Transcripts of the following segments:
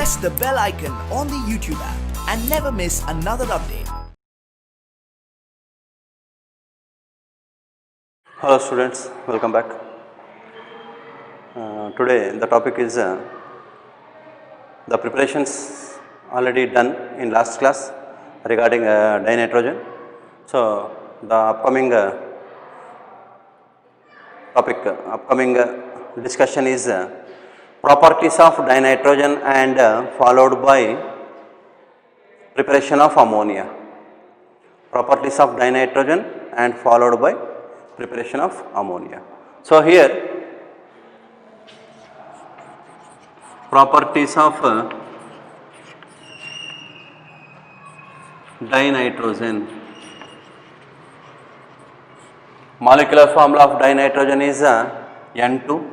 press the bell icon on the YouTube app and never miss another update. Hello students, welcome back. Today the topic is the preparations already done in last class regarding dinitrogen. So the upcoming discussion is properties of dinitrogen and followed by preparation of ammonia. Properties of dinitrogen and followed by preparation of ammonia. So here properties of dinitrogen. Molecular formula of dinitrogen is N2.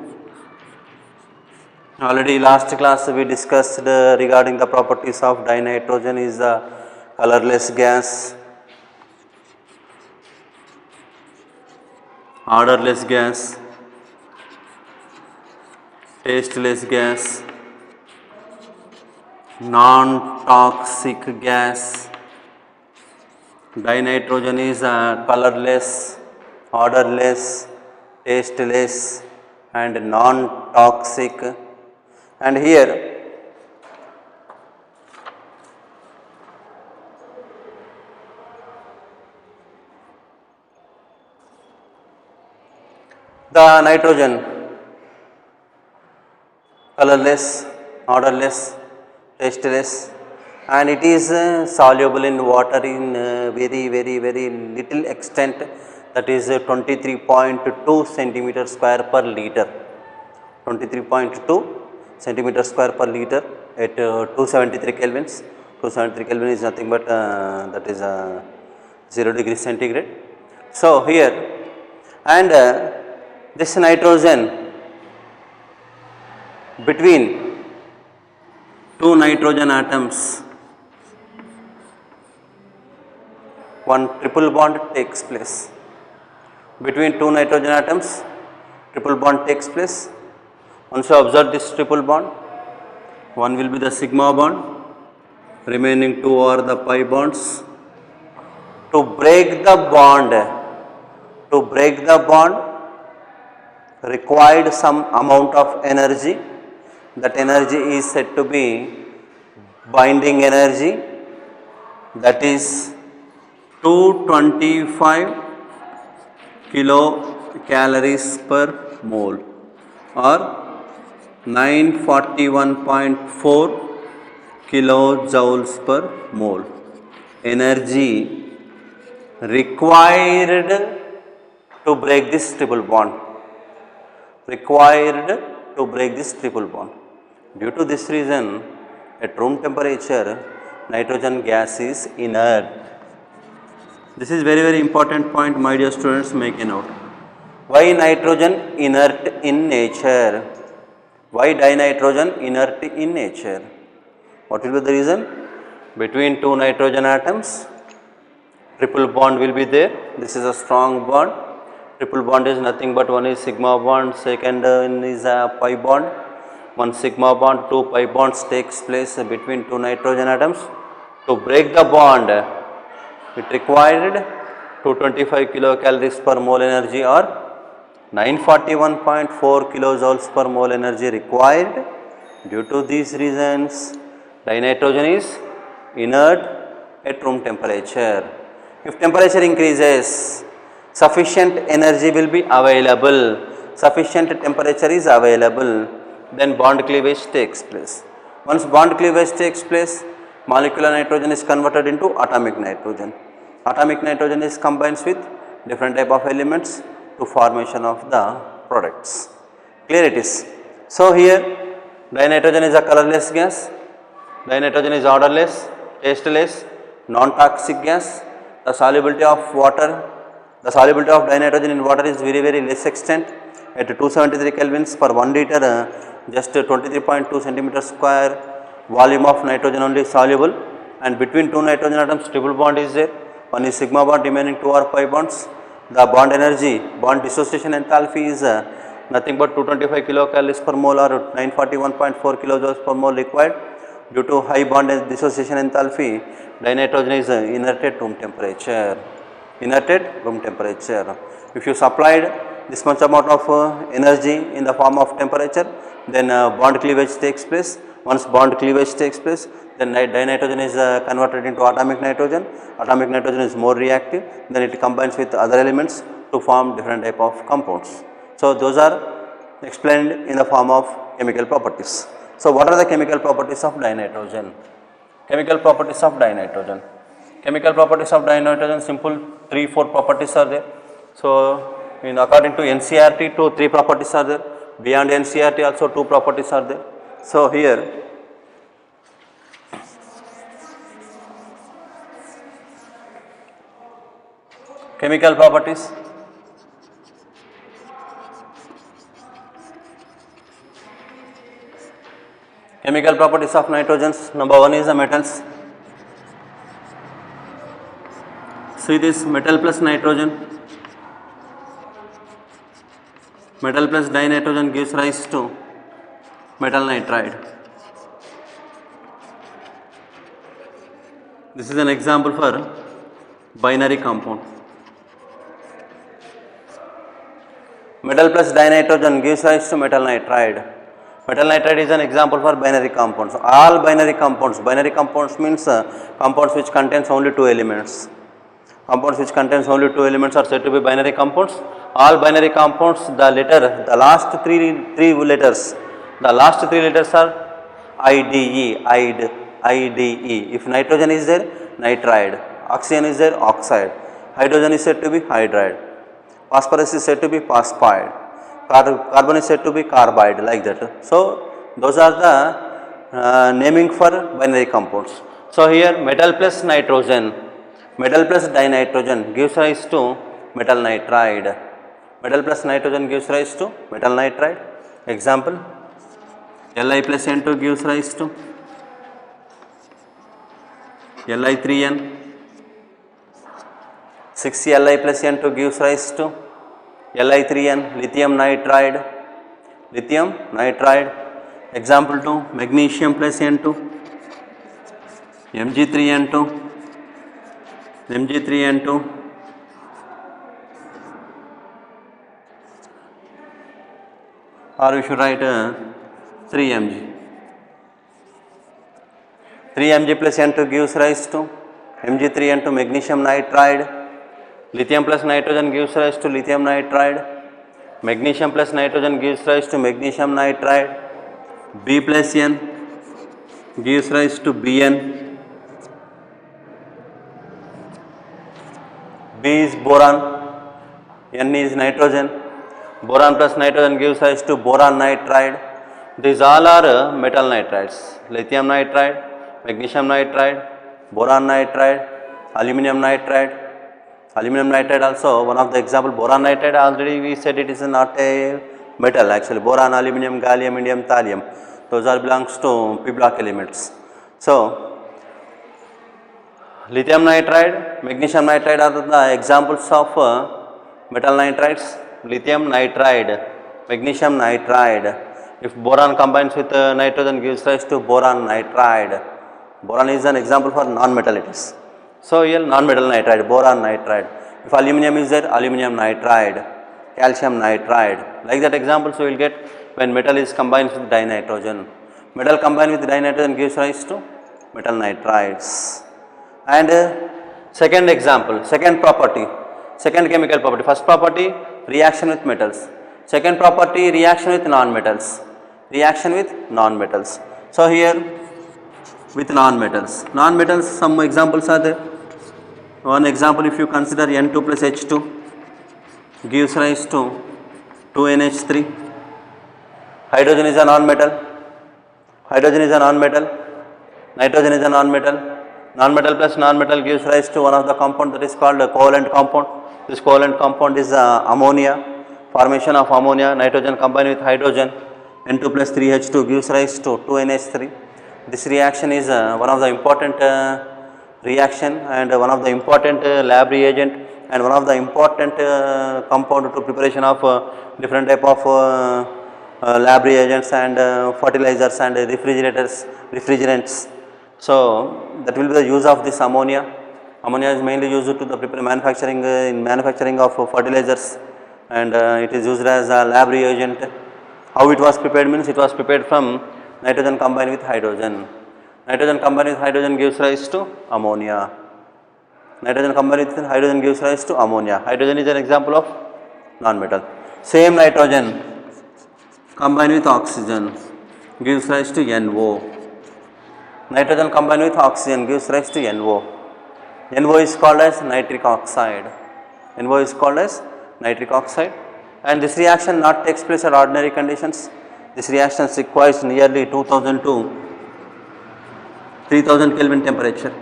Already last class we discussed regarding the properties of dinitrogen is the colorless gas, odorless gas, tasteless gas, non-toxic gas. Dinitrogen is colorless, odorless, tasteless and non-toxic. And here the nitrogen colorless, odorless, tasteless, and it is soluble in water in very little extent, that is 23.2 centimeter square per liter. 23.2 centimeter square per liter at 273 kelvins. 273 Kelvin is nothing but that is 0 degree centigrade. So here and this nitrogen, between two nitrogen atoms one triple bond takes place. Between two nitrogen atoms triple bond takes place. Once you observe this triple bond, one will be the sigma bond, remaining two are the pi bonds. To break the bond required some amount of energy. That energy is said to be binding energy, that is 225 kilocalories per mole or 941.4 kilojoules per mole. Energy required to break this triple bond. Due to this reason, at room temperature, nitrogen gas is inert. This is very important point, my dear students, make a note. Why nitrogen inert in nature? Why dinitrogen inert in nature? What will be the reason? Between two nitrogen atoms, triple bond will be there. This is a strong bond. Triple bond is nothing but one is sigma bond, second is a pi bond. One sigma bond, two pi bonds takes place between two nitrogen atoms. To break the bond, it required 225 kilocalories per mole energy or 941.4 kilojoules per mole energy required. Due to these reasons, dinitrogen is inert at room temperature. If temperature increases, sufficient energy will be available, sufficient temperature is available, then bond cleavage takes place. Once bond cleavage takes place, molecular nitrogen is converted into atomic nitrogen. Atomic nitrogen is combines with different type of elements to formation of the products. Clear it is. So here dinitrogen is a colorless gas, dinitrogen is odorless, tasteless, non-toxic gas. The solubility of dinitrogen in water is very less extent at 273 kelvins per 1 liter, just 23.2 centimeter square volume of nitrogen only soluble, and between two nitrogen atoms triple bond is there. One is sigma bond, remaining two are pi bonds. The bond energy, bond dissociation enthalpy is nothing but 225 kilocalories per mole or 941.4 kilojoules per mole required. due to high bond dissociation enthalpy, dinitrogen is inert at room temperature. Inert at room temperature. If you supplied this much amount of energy in the form of temperature, then bond cleavage takes place. Once bond cleavage takes place, then dinitrogen is converted into atomic nitrogen. Atomic nitrogen is more reactive, then it combines with other elements to form different type of compounds. So, those are explained in the form of chemical properties. So, what are the chemical properties of dinitrogen? Chemical properties of dinitrogen. Chemical properties of dinitrogen, simple 3-4 properties are there. So, according to NCERT, 2-3 properties are there. Beyond NCERT also 2 properties are there. So, here chemical properties. Chemical properties of nitrogens, number 1 is the metals. See this metal plus nitrogen, metal plus dinitrogen gives rise to metal nitride. This is an example for binary compound. Metal plus dinitrogen gives rise to metal nitride. Metal nitride is an example for binary compounds. All binary compounds means compounds which contains only 2 elements. Compounds which contains only 2 elements are said to be binary compounds. All binary compounds, the last three letters are IDE. If nitrogen is there, nitride. Oxygen is there, oxide. Hydrogen is said to be hydride. Phosphorus is said to be phosphide. Carbon is said to be carbide, like that. So, those are the naming for binary compounds. So, here metal plus nitrogen, metal plus dinitrogen gives rise to metal nitride. Metal plus nitrogen gives rise to metal nitride. Example, Li plus N2 gives rise to Li3N. 6Li plus N2 gives rise to Li3N, lithium nitride. Example 2, magnesium plus N2, Mg3N2, or we should write 3Mg. 3Mg plus N2 gives rise to Mg3N2, magnesium nitride. Lithium plus nitrogen gives rise to lithium nitride. Magnesium plus nitrogen gives rise to magnesium nitride. B plus N gives rise to Bn. B is boron, N is nitrogen. Boron plus nitrogen gives rise to boron nitride. These all are metal nitrides. Lithium nitride, magnesium nitride, boron nitride, aluminum nitride. Aluminum nitride also one of the example. Boron nitride, already we said it is not a metal actually. Boron, aluminum, gallium, indium, thallium, those are belongs to p block elements. So, lithium nitride, magnesium nitride are the examples of metal nitrides. Lithium nitride, magnesium nitride. If boron combines with nitrogen gives rise to boron nitride. Boron is an example for non-metallities. So, here non-metal nitride, boron nitride. If aluminum is there, aluminum nitride, calcium nitride. Like that examples we will get when metal is combined with dinitrogen. Metal combined with dinitrogen gives rise to metal nitrides. And second example, second property, second chemical property. First property, reaction with metals. Second property, reaction with non-metals. Reaction with non-metals. So, here with non-metals. Non-metals, some examples are there. One example, if you consider N2 plus H2 gives rise to 2NH3. Hydrogen is a non-metal. Hydrogen is a non-metal. Nitrogen is a non-metal. Non-metal plus non-metal gives rise to one of the compound that is called a covalent compound. This covalent compound is ammonia. Formation of ammonia, nitrogen combined with hydrogen. N2 plus 3H2 gives rise to 2NH3. This reaction is one of the important reaction and one of the important lab reagent and one of the important compound to preparation of different type of lab reagents and fertilizers and refrigerants. So that will be the use of this ammonia. Ammonia is mainly used to the manufacturing in manufacturing of fertilizers, and it is used as a lab reagent. How it was prepared means it was prepared from nitrogen combined with hydrogen. Nitrogen combined with hydrogen gives rise to ammonia. Nitrogen combined with hydrogen gives rise to ammonia. Hydrogen is an example of non-metal. Same nitrogen combined with oxygen gives rise to NO. Nitrogen combined with oxygen gives rise to NO. NO is called as nitric oxide. NO is called as nitric oxide, and this reaction not takes place at ordinary conditions. This reaction requires nearly 2000 to 3000 Kelvin temperature.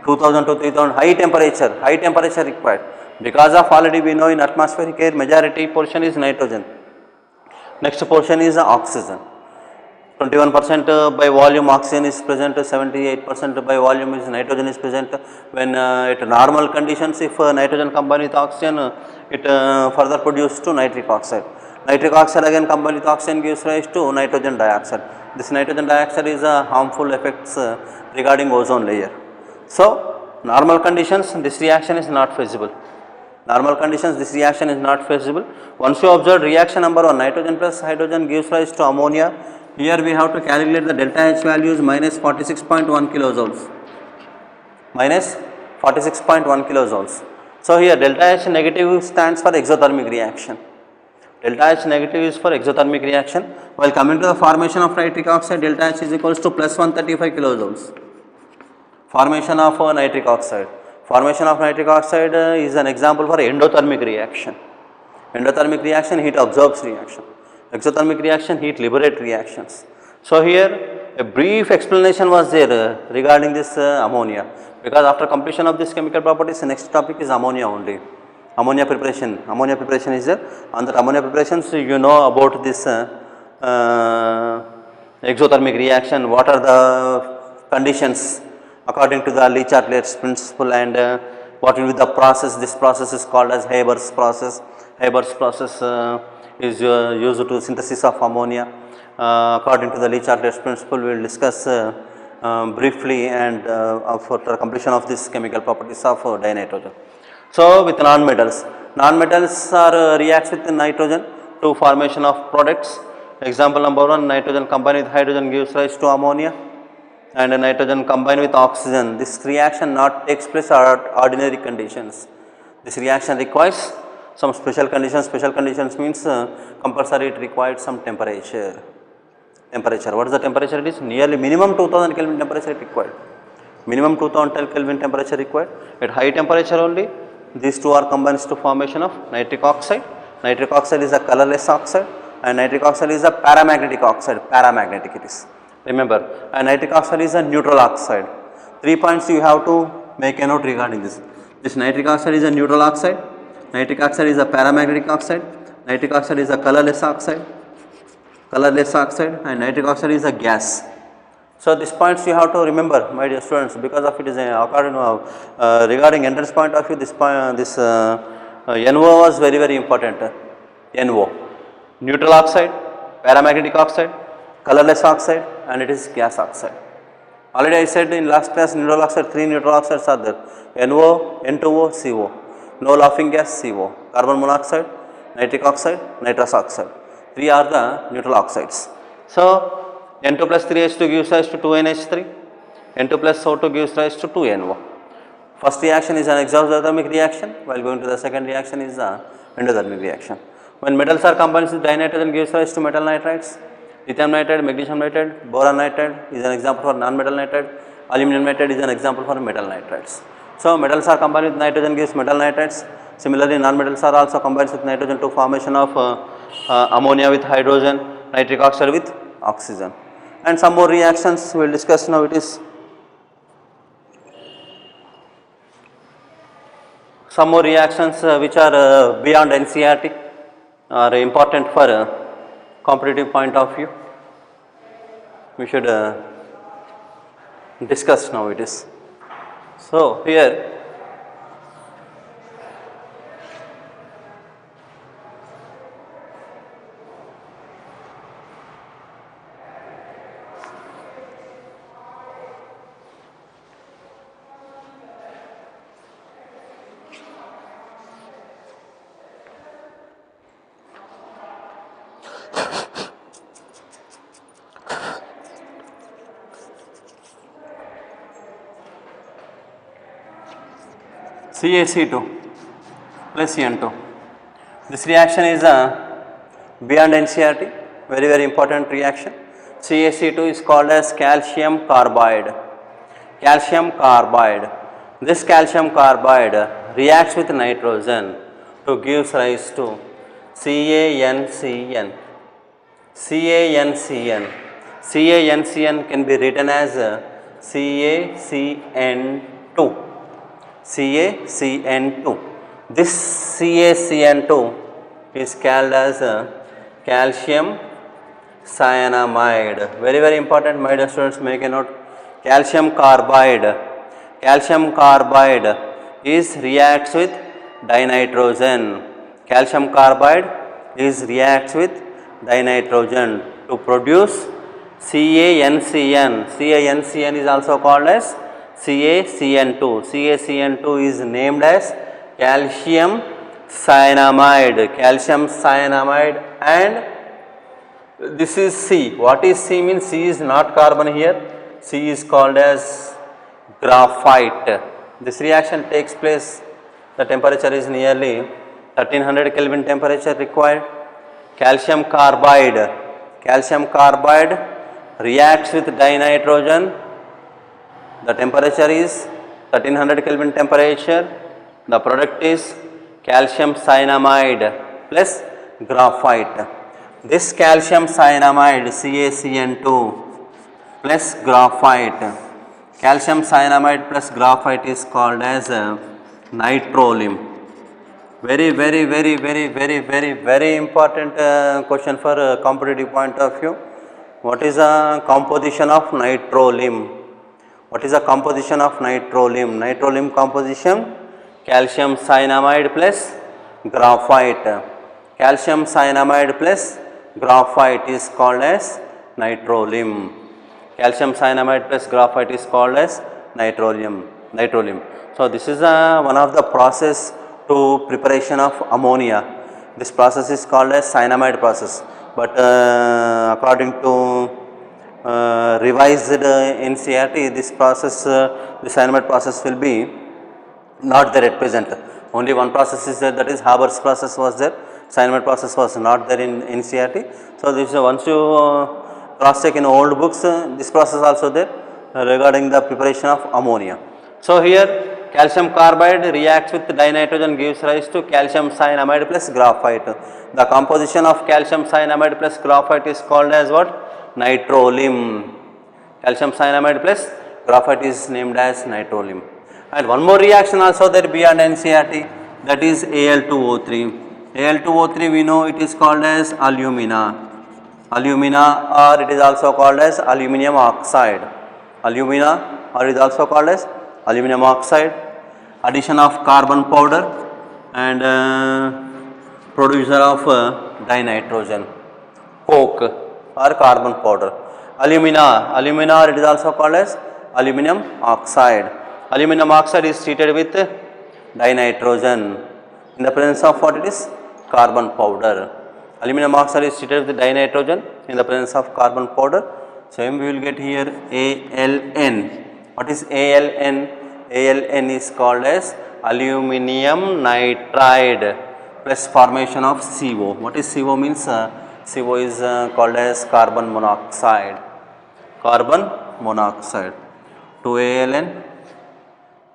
2000 to 3000 high temperature required, because of already we know in atmospheric air majority portion is nitrogen, next portion is oxygen. 21% by volume oxygen is present, 78% by volume is nitrogen is present. When at normal conditions, if nitrogen combined with oxygen, it further produces to nitric oxide. Nitric oxide again combined with oxygen gives rise to nitrogen dioxide. This nitrogen dioxide is harmful effects regarding ozone layer. So normal conditions this reaction is not feasible. Normal conditions this reaction is not feasible. Once you observe reaction number 1, nitrogen plus hydrogen gives rise to ammonia. Here we have to calculate the delta H values minus 46.1 kilojoules. Minus 46.1 kilojoules. So here delta H negative stands for exothermic reaction. Delta H negative is for exothermic reaction. While coming to the formation of nitric oxide, delta H is equals to plus 135 kilojoules. Formation of nitric oxide. Formation of nitric oxide is an example for endothermic reaction. Endothermic reaction, heat absorbs reaction. Exothermic reaction, heat liberate reactions. So here a brief explanation was there regarding this ammonia, because after completion of this chemical properties, the next topic is ammonia only. Ammonia preparation. Ammonia preparation is there. On that ammonia preparations, you know about this exothermic reaction. What are the conditions according to the Le-Chatelier's principle, and what will be the process. This process is called as Haber's process. Haber's process is used to synthesis of ammonia. According to the Le-Chatelier's principle, we will discuss briefly and after completion of this chemical properties of dinitrogen. So with non-metals are reacts with nitrogen to formation of products. Example number 1, nitrogen combined with hydrogen gives rise to ammonia, and nitrogen combined with oxygen. This reaction not takes place at ordinary conditions. This reaction requires some special conditions. Special conditions means compulsory it required some temperature. What is the temperature? It is nearly minimum 2000 Kelvin temperature required. Minimum 2000 Kelvin temperature required. At high temperature only, these two are combined to formation of nitric oxide. Nitric oxide is a colorless oxide, and nitric oxide is a paramagnetic oxide. Paramagnetic it is. Remember, and nitric oxide is a neutral oxide. 3 points you have to make a note regarding this. This nitric oxide is a neutral oxide. Nitric oxide is a paramagnetic oxide. Nitric oxide is a colorless oxide. And nitric oxide is a gas. So these points you have to remember, my dear students, because of it is according to regarding entrance point of view. This NO was very important. NO, neutral oxide, paramagnetic oxide, colorless oxide, and it is gas oxide. Already I said in last class, neutral oxide, 3 neutral oxides are there: NO, N2O, CO. No laughing gas, CO. Carbon monoxide, nitric oxide, nitrous oxide. 3 are the neutral oxides. So N2 plus 3H2 gives rise to 2NH3. N2 plus O2 gives rise to 2NO. First reaction is an exothermic reaction, while going to the second reaction is the endothermic reaction. When metals are combined with dinitrogen gives rise to metal nitrides. Lithium nitride, magnesium nitride, boron nitride is an example for non-metal nitride. Aluminum nitride is an example for metal nitrides. So metals are combined with nitrogen gives metal nitrides. Similarly, non-metals are also combined with nitrogen to formation of ammonia with hydrogen, nitric oxide with oxygen. And some more reactions we will discuss now. It is some more reactions which are beyond NCERT are important for competitive point of view. We should discuss now. It is so here. CaC2 plus N2. This reaction is beyond NCERT, very very important reaction. CaC2 is called as calcium carbide. Calcium carbide. This calcium carbide reacts with nitrogen to give rise to CaNCN. CaNCN. CaNCN can be written as CaCN2. CaCN2. This CaCN2 is called as calcium cyanamide. Very very important, my dear students, make a note. Calcium carbide. Calcium carbide is reacts with dinitrogen. Calcium carbide is reacts with dinitrogen to produce CaNCN. CaNCN is also called as CaCN2. CaCN2 is named as calcium cyanamide. Calcium cyanamide, and this is C. What is C means? C is not carbon here. C is called as graphite. This reaction takes place, the temperature is nearly 1300 Kelvin temperature required. Calcium carbide reacts with dinitrogen. The temperature is 1300 Kelvin temperature. The product is calcium cyanamide plus graphite. This calcium cyanamide CaCN2 plus graphite. Calcium cyanamide plus graphite is called as nitroleum. Very important question for competitive point of view. What is the composition of nitroleum? What is the composition of nitroleum? Nitroleum composition: calcium cyanamide plus graphite. Calcium cyanamide plus graphite is called as nitroleum. Calcium cyanamide plus graphite is called as nitroleum. So this is one of the process to preparation of ammonia. This process is called as cyanamide process, but according to revised NCERT, this process, the cyanamide process will be not there at present. Only one process is there, that is Haber's process was there. Cyanamide process was not there in NCERT. So this once you cross check in old books, this process also there regarding the preparation of ammonia. So here calcium carbide reacts with dinitrogen, gives rise to calcium cyanamide plus graphite. The composition of calcium cyanamide plus graphite is called as what? Nitroleum. Calcium cyanamide plus graphite is named as nitroleum. And one more reaction also there beyond NCERT, that is Al2O3. Al2O3 we know it is called as alumina, or it is also called as aluminium oxide. Alumina, or it is also called as aluminum oxide. Addition of carbon powder and producer of dinitrogen, coke or carbon powder. Alumina, or it is also called as aluminum oxide. Aluminum oxide is treated with dinitrogen in the presence of what it is? Carbon powder. Aluminum oxide is treated with dinitrogen in the presence of carbon powder. Same we will get here ALN. What is ALN? ALN is called as aluminium nitride plus formation of CO. What is CO means? CO is called as carbon monoxide. Carbon monoxide. 2ALN,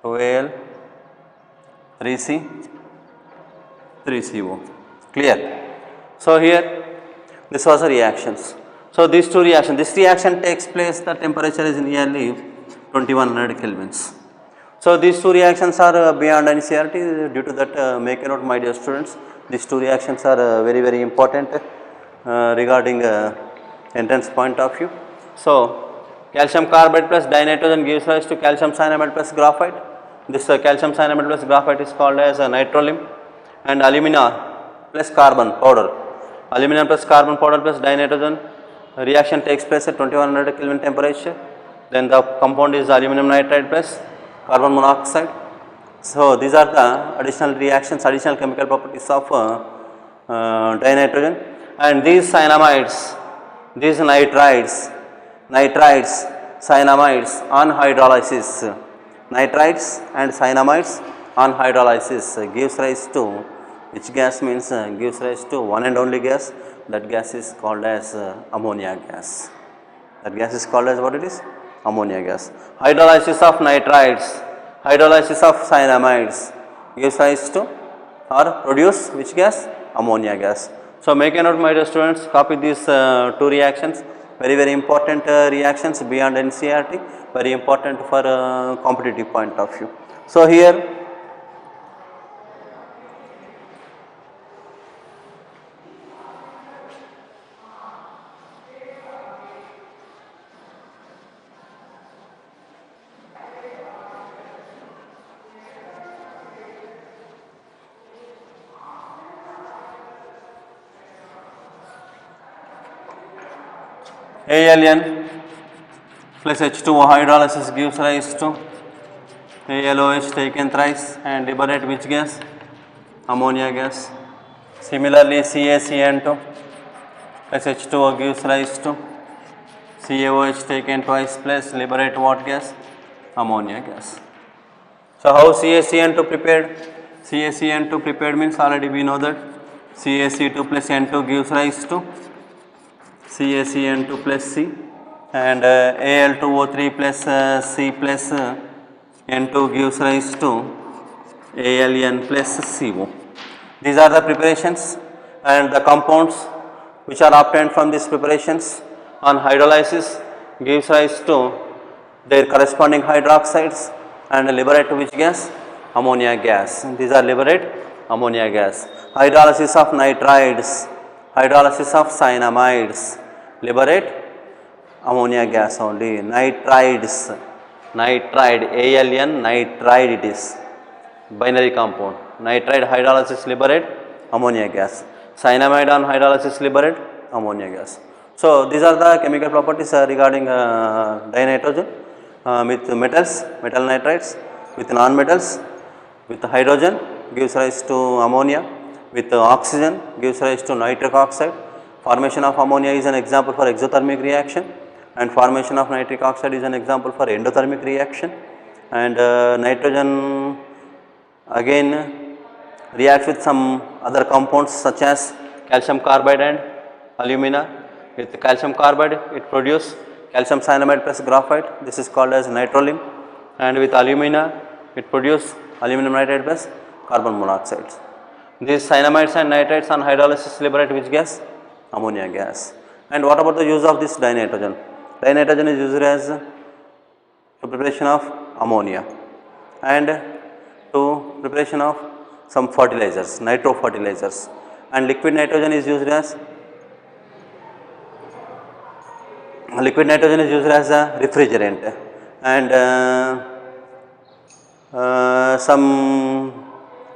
2AL, 3C, 3CO. Clear? So here this was the reactions. So these two reactions, this reaction takes place, the temperature is nearly 2100 kelvins. So these two reactions are beyond NCERT. Due to that, make a note, my dear students. These two reactions are very important regarding entrance point of view. So calcium carbide plus dinitrogen gives rise to calcium cyanamide plus graphite. This calcium cyanamide plus graphite is called as nitroleum. And alumina plus carbon powder. Alumina plus carbon powder plus dinitrogen reaction takes place at 2100 Kelvin temperature. Then the compound is aluminum nitride plus carbon monoxide. So these are the additional reactions, additional chemical properties of dinitrogen. And these cyanamides, these nitrides, cyanides on hydrolysis, nitrides and cyanides on hydrolysis gives rise to which gas means gives rise to one and only gas, that gas is called as ammonia gas. That gas is called as what it is? Ammonia gas. Hydrolysis of nitrites, hydrolysis of cyanamides gives rise to or produce which gas? Ammonia gas. So make a note, my dear students, copy these two reactions, very important reactions beyond NCERT, very important for competitive point of view. So here ALN plus H2O hydrolysis gives rise to ALOH taken thrice and liberate which gas? Ammonia gas. Similarly, CaCN2 plus H2O gives rise to CaOH taken twice plus liberate what gas? Ammonia gas. So how CaCN2 prepared? CaCN2 prepared means already we know that CaC2 plus N2 gives rise to CaCN2 plus C and Al2O3 plus C plus N2 gives rise to ALN plus CO. These are the preparations and the compounds which are obtained from these preparations on hydrolysis gives rise to their corresponding hydroxides and liberate which gas? Ammonia gas. These are liberate ammonia gas. Hydrolysis of nitrides, hydrolysis of cyanamides liberate ammonia gas only. Nitrides, nitride, ALN, nitride it is, binary compound. Nitride hydrolysis liberate ammonia gas. Cyanamide on hydrolysis liberate ammonia gas. So these are the chemical properties regarding dinitrogen with metals, metal nitrides, with non-metals, with hydrogen gives rise to ammonia, with oxygen gives rise to nitric oxide. Formation of ammonia is an example for exothermic reaction and formation of nitric oxide is an example for endothermic reaction, and nitrogen again reacts with some other compounds such as calcium carbide and alumina. With calcium carbide it produces calcium cyanamide plus graphite, this is called as nitrolim, and with alumina it produces aluminum nitride plus carbon monoxide. These cyanamides and nitrides on hydrolysis liberate which gas? Ammonia gas. And what about the use of this dinitrogen? Dinitrogen is used as to preparation of ammonia and to preparation of some fertilizers, nitro fertilizers, and liquid nitrogen is used as a refrigerant, and some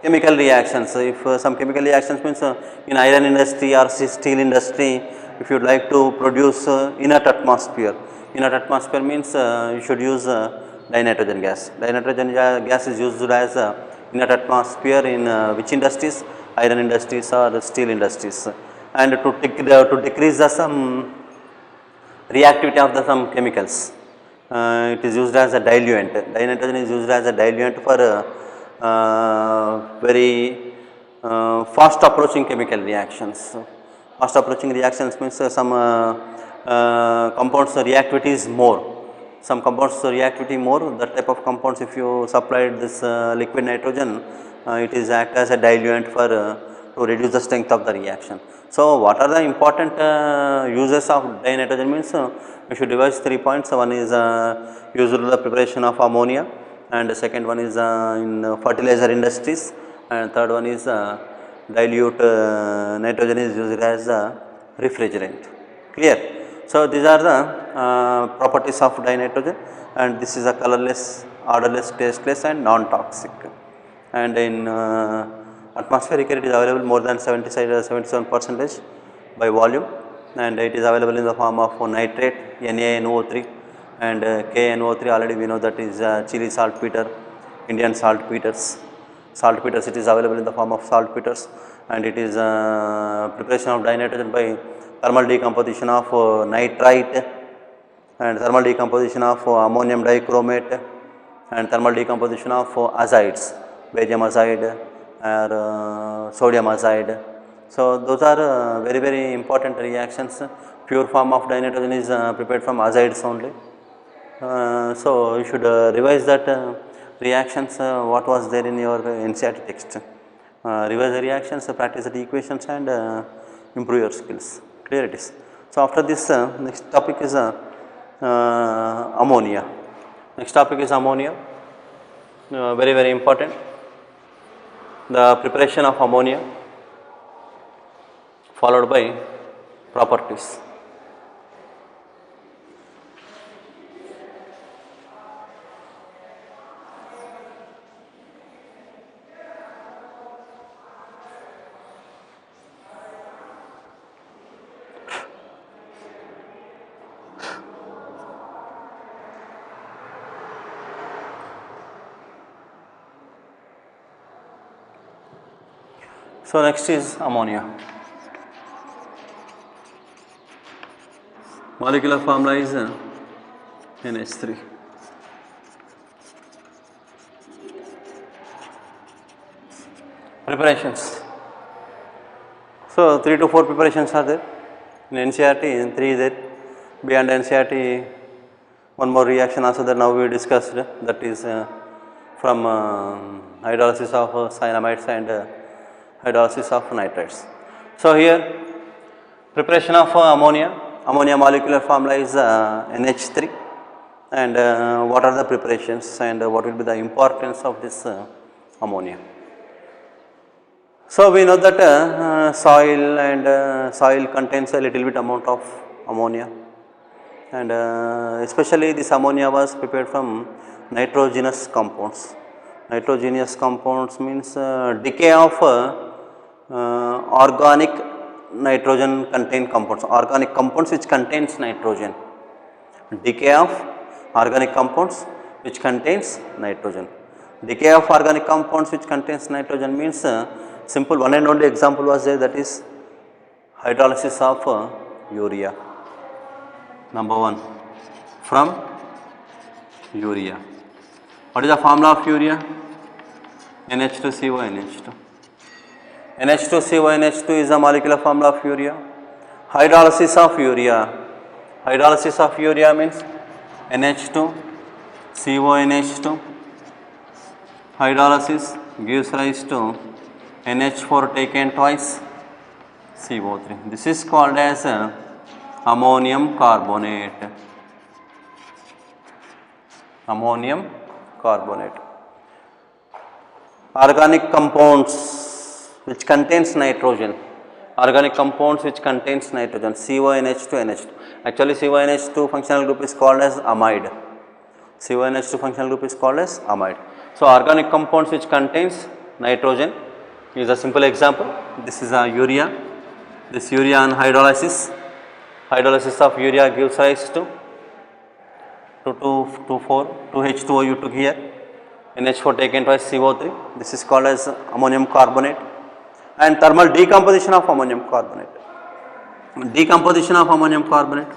chemical reactions. If some chemical reactions means in iron industry or steel industry, if you would like to produce inert atmosphere means you should use dinitrogen gas. Dinitrogen gas is used as inert atmosphere in which industries? Iron industries or steel industries, and to decrease the some reactivity of the some chemicals. It is used as a diluent. Dinitrogen is used as a diluent for very fast approaching chemical reactions. Fast approaching reactions means some compounds reactivity is more. Some compounds reactivity more, that type of compounds if you supplied this liquid nitrogen, it is act as a diluent for to reduce the strength of the reaction. So what are the important uses of dinitrogen means we should devise 3 points. One is used in the preparation of ammonia, and the second one is in fertilizer industries, and third one is dilute nitrogen is used as a refrigerant. Clear? So these are the properties of dinitrogen, and this is a colorless, odorless, tasteless and non-toxic, and in atmospheric air it is available more than 77% by volume, and it is available in the form of nitrate, NaNO3 and KNO3. Already we know that is Chile saltpeter, Indian saltpeters. Saltpeters, it is available in the form of saltpeters, and it is preparation of dinitrogen by thermal decomposition of nitrite and thermal decomposition of ammonium dichromate and thermal decomposition of azides. barium azide or sodium azide. So those are very important reactions. Pure form of dinitrogen is prepared from azides only. So you should revise that reactions what was there in your NCERT text. Revise the reactions, practice the equations and improve your skills. Clear it is. So after this next topic is ammonia. Next topic is ammonia. Very important. The preparation of ammonia followed by properties. So next is ammonia. Molecular formula is NH3. Preparations. So 3 to 4 preparations are there in NCERT, and 3 there. Beyond NCERT, one more reaction also that now we discussed, that is from hydrolysis of cyanides and hydrolysis of nitrates. So here preparation of ammonia molecular formula is NH3, and what are the preparations and what will be the importance of this ammonia. So we know that soil contains a little bit amount of ammonia, and especially this ammonia was prepared from nitrogenous compounds. Nitrogenous compounds means decay of organic nitrogen contained compounds, organic compounds which contains nitrogen. Decay of organic compounds which contains nitrogen. Decay of organic compounds which contains nitrogen means simple one and only example was there, that is hydrolysis of urea. Number 1 from urea. What is the formula of urea? NH2CONH2. NH2CONH2 is the molecular formula of urea. Hydrolysis of urea. Hydrolysis of urea means NH2CONH2. Hydrolysis gives rise to NH4 taken twice, CO3. This is called as ammonium carbonate. Ammonium carbonate. Organic compounds which contains nitrogen. Organic compounds which contains nitrogen, CONH2, NH2. Actually CONH2 functional group is called as amide. CONH2 functional group is called as amide. So organic compounds which contains nitrogen is a simple example. This is a urea. This urea on hydrolysis. Hydrolysis of urea gives rise to 2H2O you took here, NH4 taken twice, CO3. This is called as ammonium carbonate. And thermal decomposition of ammonium carbonate. Decomposition of ammonium carbonate,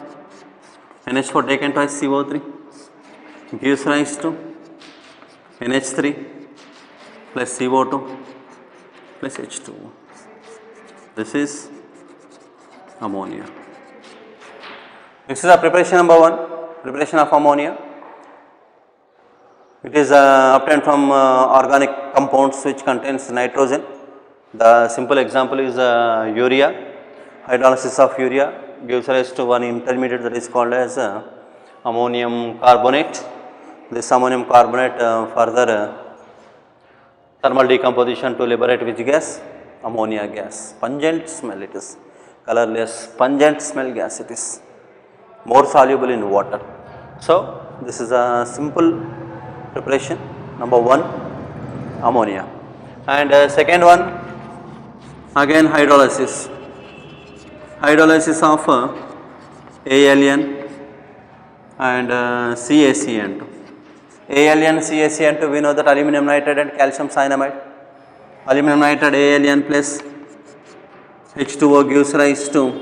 NH4 taken twice, CO3 gives rise to NH3 plus CO2 plus H2O. This is ammonia. This is the preparation number 1, preparation of ammonia. It is obtained from organic compounds which contains nitrogen. The simple example is urea. Hydrolysis of urea gives rise to one intermediate that is called as ammonium carbonate. This ammonium carbonate further thermal decomposition to liberate which gas? Ammonia gas. Pungent smell it is, colorless, pungent smell gas it is, more soluble in water. So this is a simple preparation. Number 1, ammonia. And second one, again hydrolysis. Hydrolysis of ALN and CaCN2. ALN, CaCN2, we know that aluminum nitride and calcium cyanamide. Aluminum nitride ALN plus H2O gives rise to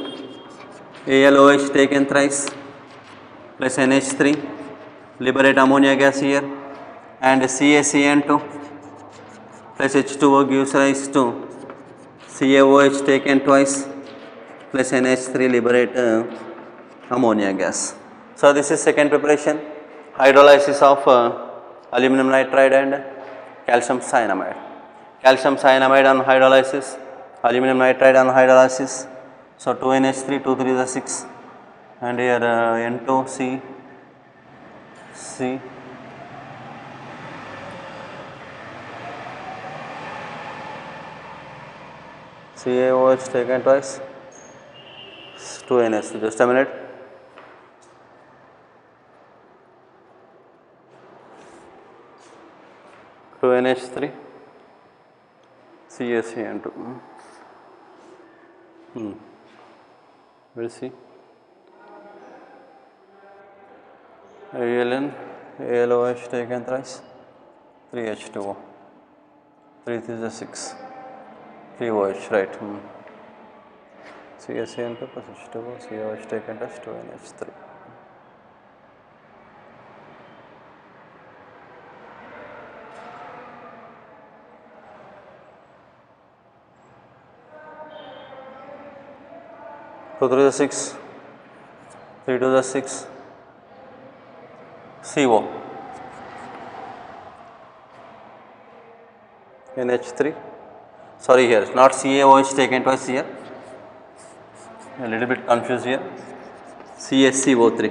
ALOH taken thrice plus NH3, liberate ammonia gas here, and CaCN2 plus H2O gives rise to CaOH taken twice plus NH3 liberate ammonia gas. So this is second preparation, hydrolysis of aluminum nitride and calcium cyanamide. Calcium cyanamide on hydrolysis, aluminum nitride on hydrolysis. So 2NH3, 2 3 is 6 and here N2C, C. CaOH taken twice, 2NH3, just a minute. Two NH3, CaCN2. We'll see. ALN, ALOH taken thrice, 3H2O, 3 is 6, 3OH, right. CaCN2 plus H2O, COH taken twice, 2NH3. So 3 is 6, 3 2 is 6, CO, NH3, sorry here, not CaOH taken twice here, a little bit confused here, CaCO3,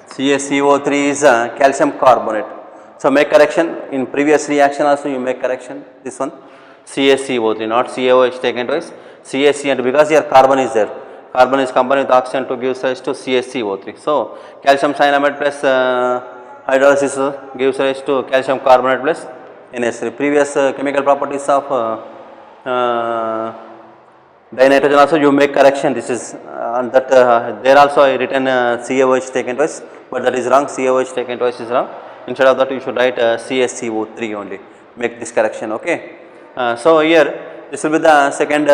CaCO3 is calcium carbonate. So make correction, in previous reaction also you make correction, this one, CaCO3, not CaOH taken twice, CaCN2, because here carbon is there. Carbon is combined with oxygen to give rise to CaCO3. So calcium cyanamide plus hydrolysis gives rise to calcium carbonate plus NH3. Previous chemical properties of dinitrogen also you make correction. This is that there also I written CaOH taken twice, but that is wrong. CaOH taken twice is wrong. Instead of that you should write CaCO3 only. Make this correction. Okay. So here this will be the second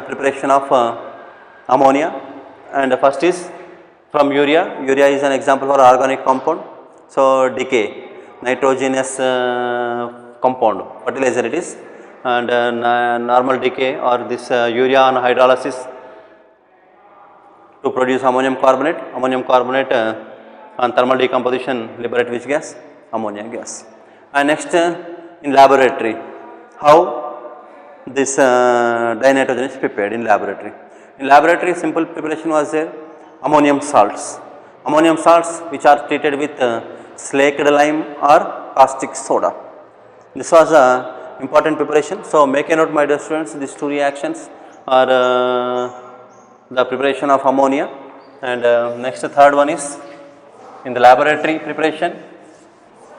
preparation of ammonia, and first is from urea. Urea is an example for organic compound. So decay, nitrogenous compound, fertilizer it is, and normal decay or this urea on hydrolysis to produce ammonium carbonate. Ammonium carbonate on thermal decomposition liberate which gas? Ammonia gas. And next in laboratory, how this dinitrogen is prepared in laboratory. In laboratory simple preparation was there, ammonium salts. Ammonium salts which are treated with slaked lime or caustic soda. This was a important preparation. So make a note my dear students, these two reactions are the preparation of ammonia, and next third one is in the laboratory preparation,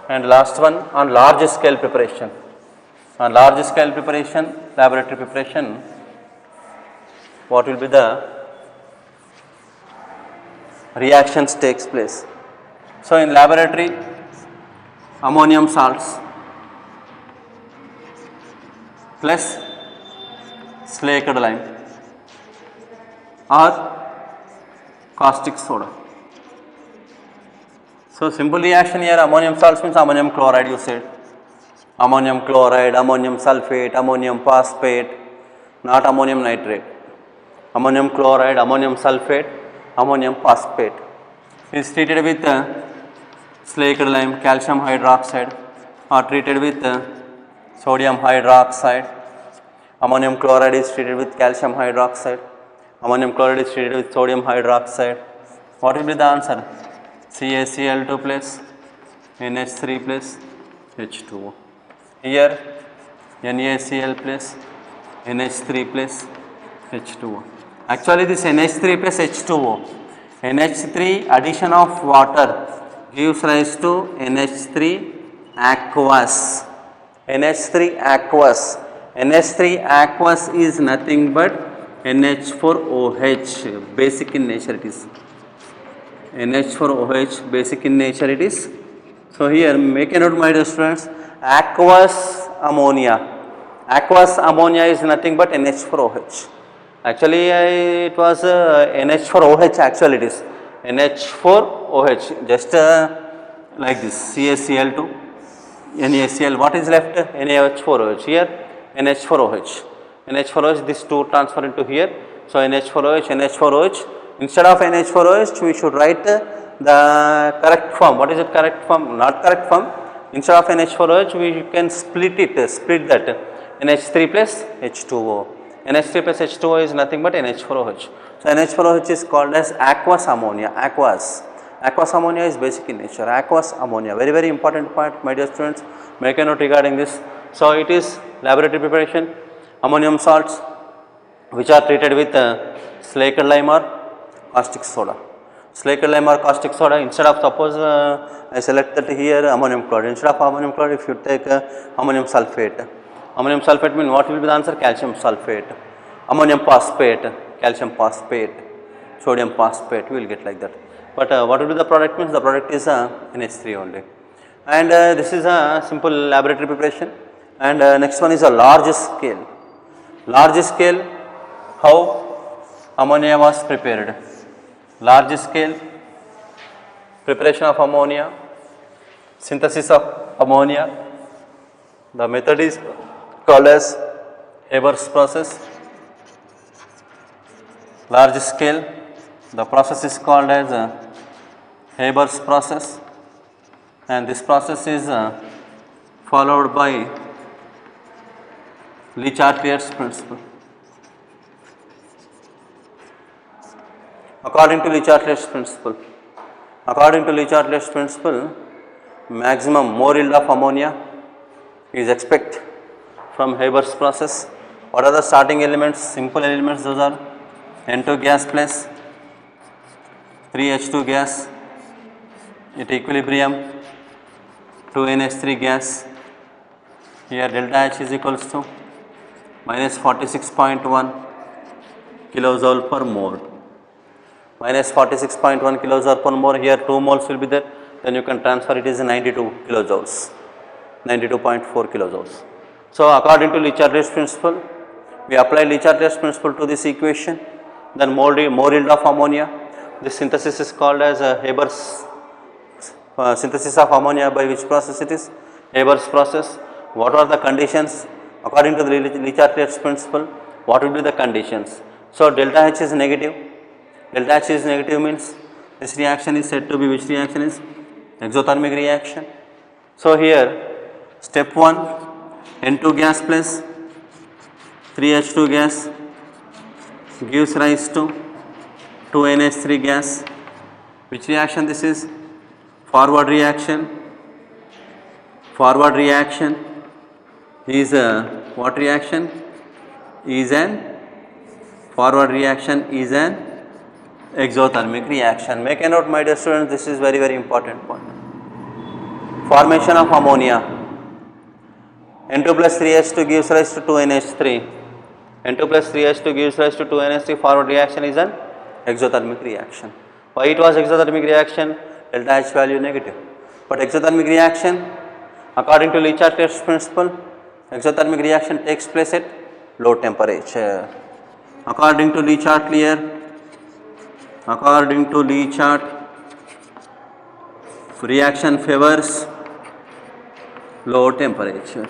and last one on large scale preparation. On large scale preparation, laboratory preparation, what will be the reactions takes place. So in laboratory, ammonium salts plus slaked lime or caustic soda. So simple reaction here, ammonium salts means ammonium chloride you said. Ammonium chloride, ammonium sulfate, ammonium phosphate, not ammonium nitrate. Ammonium chloride, ammonium sulfate, ammonium phosphate is treated with slaked lime, calcium hydroxide, or treated with sodium hydroxide. Ammonium chloride is treated with calcium hydroxide. Ammonium chloride is treated with sodium hydroxide. What will be the answer? CaCl2 plus NH3 plus H2O. Here NaCl plus NH3 plus H2O. Actually this NH3 plus H2O, NH3 addition of water gives rise to NH3 aqueous. NH3 aqueous. NH3 aqueous is nothing but NH4OH, basic in nature it is. NH4OH, basic in nature it is. So here make a note my dear students, aqueous ammonia. Aqueous ammonia is nothing but NH4OH. Actually it was NH4OH, actually it is NH4OH, just like this, CaCl2 NaCl. What is left? NaH4OH. Here NH4OH. NH4OH, these two transfer into here. So NH4OH, NH4OH. Instead of NH4OH, we should write the correct form. What is the correct form? Not correct form. Instead of NH4OH, we can split that NH3 plus H2O. NH3 plus H2O is nothing but NH4OH. So NH4OH is called as aqueous ammonia. Aqueous ammonia is basic in nature. Aqueous ammonia, very very important part, my dear students. Make a note regarding this. So it is laboratory preparation. Ammonium salts which are treated with Slaker lime or caustic soda. Slaker lime or caustic soda, instead of suppose I select that here ammonium chloride. Instead of ammonium chloride, if you take ammonium sulfate. Ammonium sulfate means what will be the answer? Calcium sulfate. Ammonium phosphate, calcium phosphate, sodium phosphate, we will get like that. But what will be the product means? The product is NH3 only. And this is a simple laboratory preparation. And next one is a large scale. Large scale, how ammonia was prepared. Large scale preparation of ammonia, synthesis of ammonia. The method is called as Haber's process. Large scale, the process is called as Haber's process, and this process is followed by Le Chatelier's principle. According to Le Chatelier's principle, maximum more yield of ammonia is expected from Haber's process. What are the starting elements? Simple elements, those are N2 gas plus 3H2 gas at equilibrium, 2NH3 gas. Here delta H is equals to minus 46.1 kilojoule per mole. Minus 46.1 kilojoule per mole. Here 2 moles will be there. Then you can transfer it is 92 kilojoules. 92.4 kilojoules. So according to Le Chatelier's principle, we apply Le Chatelier's principle to this equation. Then more yield of ammonia. This synthesis is called as Haber's synthesis of ammonia. By which process it is? Haber's process. What are the conditions? According to the Le Chatelier's principle, what will be the conditions? So delta H is negative. Delta H is negative means this reaction is said to be, which reaction is? Exothermic reaction. So here step 1, N2 gas plus 3H2 gas gives rise to 2NH3 gas. Which reaction this is? Forward reaction. Forward reaction is what reaction? Is an forward reaction is an exothermic reaction. Make a note, my dear students, this is very very important point. Formation of ammonia. N2 plus 3H2 gives rise to 2NH3. N2 plus 3H2 gives rise to 2NH3. Forward reaction is an exothermic reaction. Why it was exothermic reaction? Delta H value negative. But exothermic reaction, according to Le Chatelier's principle, exothermic reaction takes place at low temperature. According to Le Chatelier, reaction favors low temperature.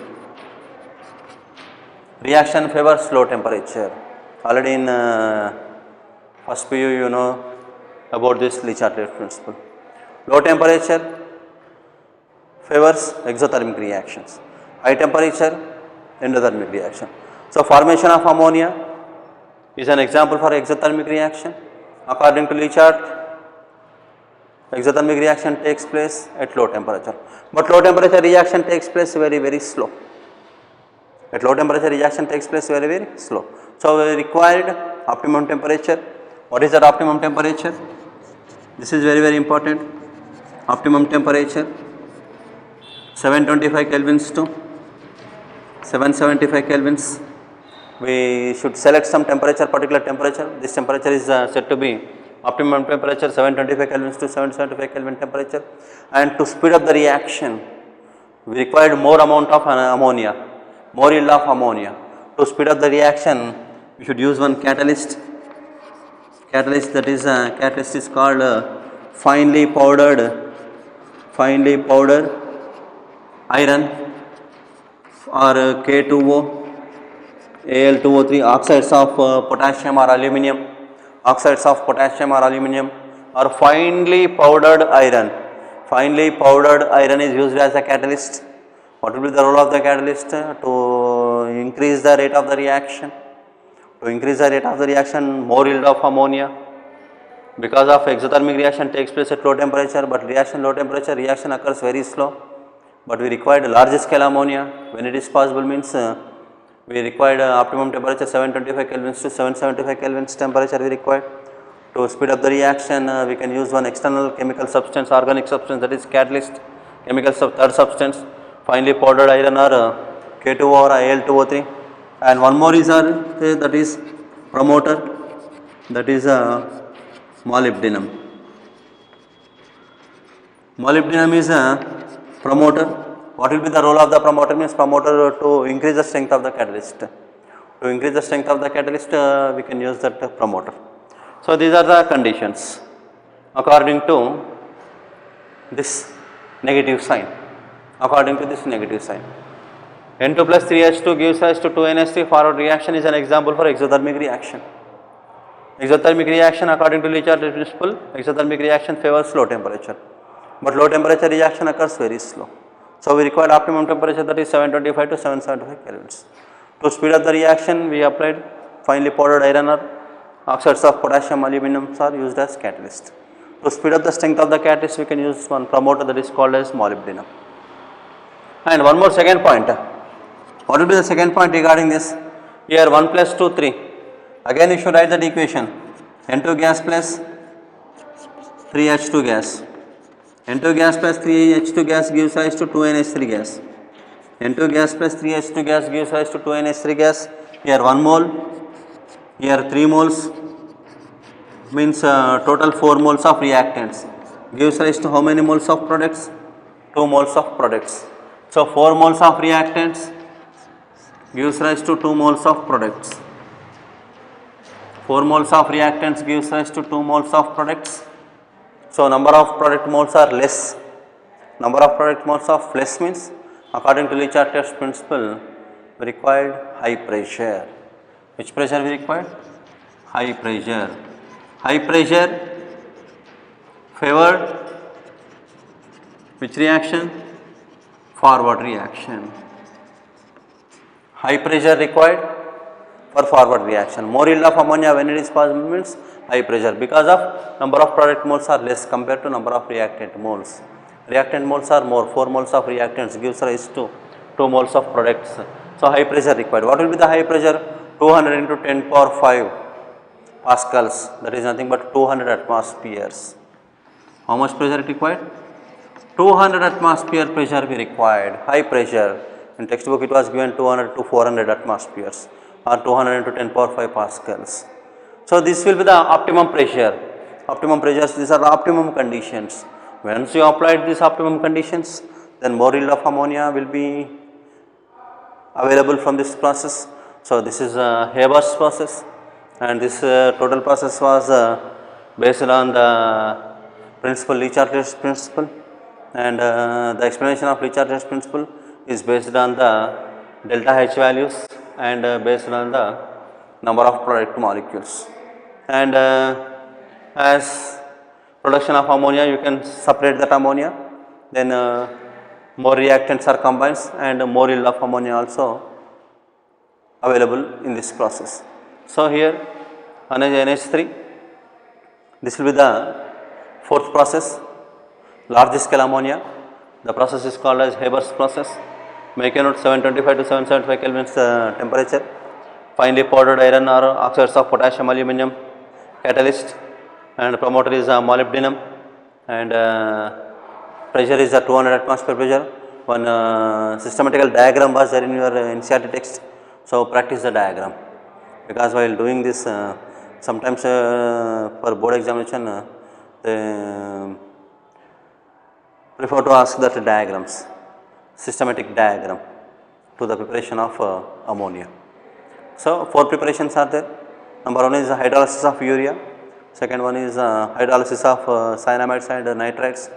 Reaction favors low temperature. Already in first PU you know about this Le Chatelier's principle. Low temperature favors exothermic reactions. High temperature endothermic reaction. So formation of ammonia is an example for exothermic reaction. According to Le Chatelier's, exothermic reaction takes place at low temperature. But low temperature reaction takes place very very slow. At low temperature reaction takes place very very slow. So we required optimum temperature. What is that optimum temperature? This is very very important. Optimum temperature 725 kelvins to 775 kelvins. We should select some temperature, particular temperature. This temperature is said to be optimum temperature 725 kelvins to 775 Kelvin temperature. And to speed up the reaction, we required more amount of ammonia, more yield of ammonia. To speed up the reaction, we should use one catalyst. Catalyst, that is catalyst is called finely powdered iron or K2O, Al2O3, oxides of potassium or aluminum, oxides of potassium or aluminum, or finely powdered iron. Finely powdered iron is used as a catalyst. What will be the role of the catalyst? To increase the rate of the reaction. To increase the rate of the reaction, more yield of ammonia. Because of exothermic reaction takes place at low temperature, but low temperature reaction occurs very slow. But we required large scale ammonia when it is possible, means we required optimum temperature 725 kelvins to 775 kelvins temperature we required. To speed up the reaction, we can use one external chemical substance, organic substance, that is catalyst, chemical third substance, finely powdered iron or K2O or Al2O3, and one more is that is promoter, that is molybdenum. Molybdenum is a promoter. What will be the role of the promoter? Means promoter to increase the strength of the catalyst. To increase the strength of the catalyst, we can use that promoter. So these are the conditions according to this negative sign. According to this negative sign, N2 plus 3H2 gives rise to 2NH3. Forward reaction is an example for exothermic reaction. Exothermic reaction, according to Le-Chatelier's principle, exothermic reaction favors low temperature, but low temperature reaction occurs very slow. So we require optimum temperature, that is 725 to 775 kelvins. To speed up the reaction, we applied finely powdered iron or oxides of potassium aluminum are used as catalyst. To speed up the strength of the catalyst, we can use one promoter, that is called as molybdenum. And one more second point. What will be the second point regarding this? Here 1 plus 2, 3. Again you should write that equation. N2 gas plus 3H2 gas. N2 gas plus 3H2 gas gives rise to 2NH3 gas. N2 gas plus 3H2 gas gives rise to 2NH3 gas. Here 1 mole, here 3 moles, means total 4 moles of reactants. Gives rise to how many moles of products? 2 moles of products. So 4 moles of reactants gives rise to 2 moles of products. 4 moles of reactants gives rise to 2 moles of products. So number of product moles are less. Number of product moles of less means, according to Le-Chatelier's principle, we required high pressure. Which pressure we required? High pressure. High pressure favored which reaction? Forward reaction. High pressure required for forward reaction. More yield of ammonia when it is possible means high pressure, because of number of product moles are less compared to number of reactant moles. Reactant moles are more, 4 moles of reactants gives rise to 2 moles of products. So high pressure required. What will be the high pressure? 200 into 10 power 5 pascals, that is nothing but 200 atmospheres. How much pressure it required? 200 atmosphere pressure we required, high pressure. In textbook it was given 200 to 400 atmospheres or 200 into 10 power 5 pascals. So this will be the optimum pressure. Optimum pressures, these are the optimum conditions. Once you applied these optimum conditions, then more yield of ammonia will be available from this process. So this is Haber's process, and this total process was based on the principle, Le-Chatelier's principle, and the explanation of Le-Chatelier's principle is based on the delta H values and based on the number of product molecules. And as production of ammonia, you can separate that ammonia, then more reactants are combined and more yield of ammonia also available in this process. So here NH3, this will be the fourth process, large scale ammonia. The process is called as Haber's process. Make a note, 725 to 775 kelvins temperature, finely powdered iron or oxides of potassium aluminum catalyst, and promoter is molybdenum, and pressure is 200 atmosphere pressure. One systematical diagram was there in your NCERT text, so practice the diagram, because while doing this sometimes for board examination they prefer to ask that diagrams, systematic diagram to the preparation of ammonia. So 4 preparations are there. Number 1 is hydrolysis of urea, second one is hydrolysis of cyanamides and nitrites,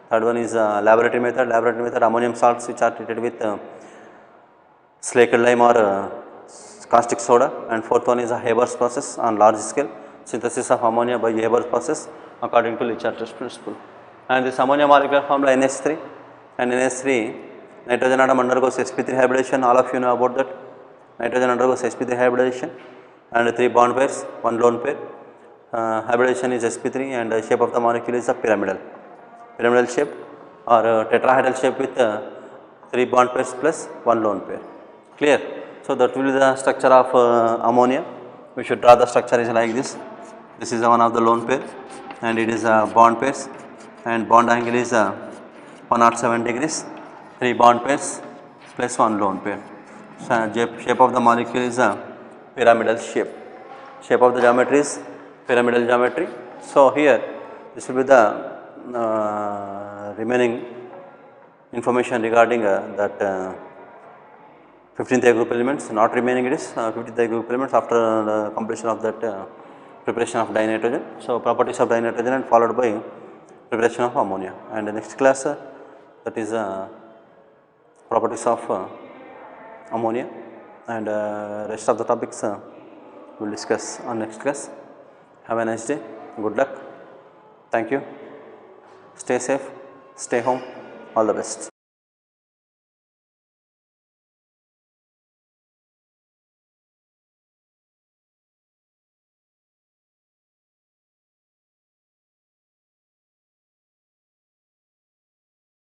Third one is laboratory method. Laboratory method, ammonium salts which are treated with slaked lime or caustic soda. And fourth one is a Haber's process on large scale, synthesis of ammonia by Haber's process according to Lichart's principle. And this ammonia molecular formula NH3, and NH3 nitrogen atom undergoes sp3 hybridization. All of you know about that. Nitrogen undergoes sp3 hybridization and 3 bond pairs, 1 lone pair. Hybridization is sp3 and the shape of the molecule is a pyramidal shape or tetrahedral shape with 3 bond pairs plus 1 lone pair. Clear? So that will be the structure of ammonia. We should draw the structure is like this. This is one of the lone pair and it is bond pairs, and bond angle is 107 degrees, 3 bond pairs plus 1 lone pair. So shape of the molecule is a pyramidal shape. Shape of the geometry is pyramidal geometry. So here this will be the remaining information regarding that 15th A group elements. Not remaining, it is 15th A group elements after the completion of that preparation of dinitrogen. So properties of dinitrogen and followed by preparation of ammonia. And the next class that is properties of ammonia, and rest of the topics we will discuss on next class. Have a nice day. Good luck. Thank you. Stay safe. Stay home. All the best.